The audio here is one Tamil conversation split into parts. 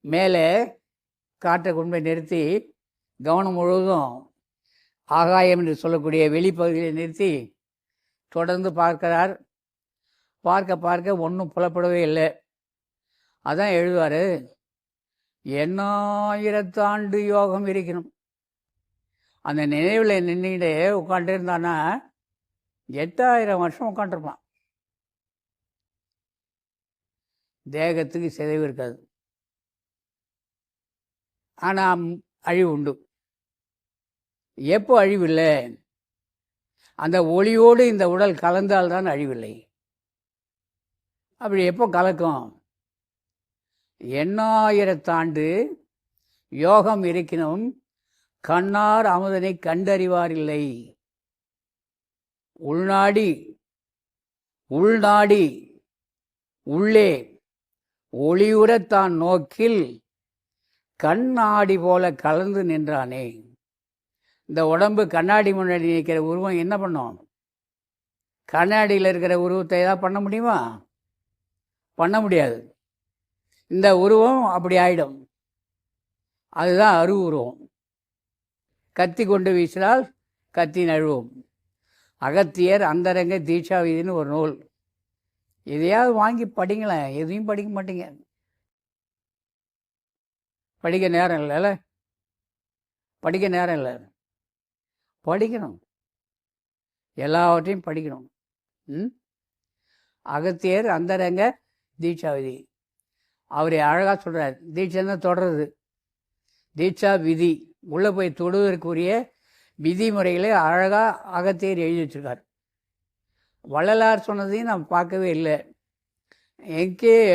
மேலே காற்றை கொண்டு போய் நிறுத்தி கவனம் முழுவதும் ஆகாயம் என்று சொல்லக்கூடிய வெளிப்பகுதியை நிறுத்தி தொடர்ந்து பார்க்கிறார். பார்க்க பார்க்க ஒன்றும் புலப்படவே இல்லை. அதான் எழுதுவார், 8000 யோகம் இருக்கணும். அந்த நினைவில் நின்றுக்கிட்டே உட்காந்துட்டு இருந்தானா 8000 வருஷம் உட்காந்துருப்பான். தேகத்துக்கு சிதைவு இருக்காது, ஆனால் அழிவு உண்டு. எப்போ அழிவில்லை? அந்த ஒளியோடு இந்த உடல் கலந்தால்தான் அழிவில்லை. அப்படி எப்போ கலக்கும்? 8000 யோகம் இருக்கணும், கண்ணார் அமுதனை கண்டறிவார் இல்லை. உள்நாடி உள்ளே ஒளியுறத்தான் நோக்கில் கண்ணாடி போல கலந்து நின்றானே. இந்த உடம்பு கண்ணாடி முன்னாடி நிற்கிற உருவம் என்ன பண்ணும்? கண்ணாடியில் இருக்கிற உருவத்தை ஏதாவது பண்ண முடியுமா? பண்ண முடியாது. இந்த உருவம் அப்படி ஆயிடும். அதுதான் அரு உருவம். கத்தி கொண்டு வீசினால் கத்தி நழுவும். அகத்தியர் அந்தரங்க தீட்சா விதின்னு ஒரு நூல். எதையாவது வாங்கி படிங்களேன். எதையும் படிக்க மாட்டீங்க. படிக்க நேரம் இல்லைல்ல? படிக்க நேரம் இல்லை. படிக்கணும், எல்லாவற்றையும் படிக்கணும். அகத்தியர் அந்தரங்க தீட்சா விதி. அவரை அழகாக சொல்கிறார். தீட்சைன்னா தொடருது, தீட்சா விதி உள்ளே போய் தொடுவதற்குரிய விதிமுறைகளை அழகாக அகத்தியர் எழுதி வச்சுருக்கார். வள்ளலார் சொன்னதையும் நம்ம பார்க்கவே இல்லை.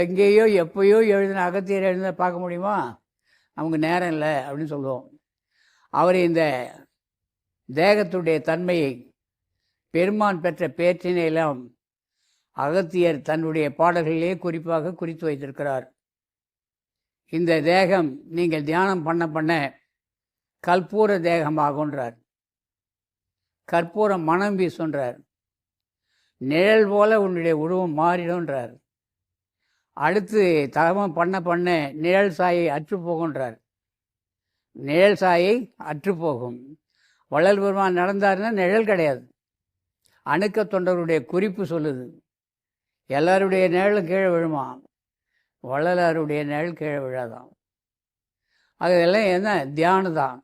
எங்கேயோ எப்போயோ எழுதின அகத்தியர் எழுதின பார்க்க முடியுமா? நமக்கு நேரம் இல்லை அப்படின்னு சொல்லுவோம். அவர் இந்த தேகத்துடைய தன்மையை, பெருமான் பெற்ற பேற்றினை எல்லாம் அகத்தியர் தன்னுடைய பாடல்களிலே குறிப்பாக குறித்து வைத்திருக்கிறார். இந்த தேகம் நீங்கள் தியானம் பண்ண பண்ண கற்பூர தேகமாகுன்றார். கற்பூரம் மனம் வீசுன்றார். நிழல் போல உன்னுடைய உருவம் மாறிடும்ன்றார். அடுத்து தகவம் பண்ண பண்ண நிழல் சாயை அற்றுப்போகுன்றார். நிழல் சாயை அற்றுப்போகும். வள்ளல் பெருமான் நடந்தாருன்னா நிழல் கிடையாது. அணுக்க தொண்டருடைய குறிப்பு சொல்லுது. எல்லாருடைய நிழலும் கீழே விழுமா, வள்ளலாருடைய நிழல் கீழே விழாதான். அதெல்லாம் என்ன? தியானம் தான்.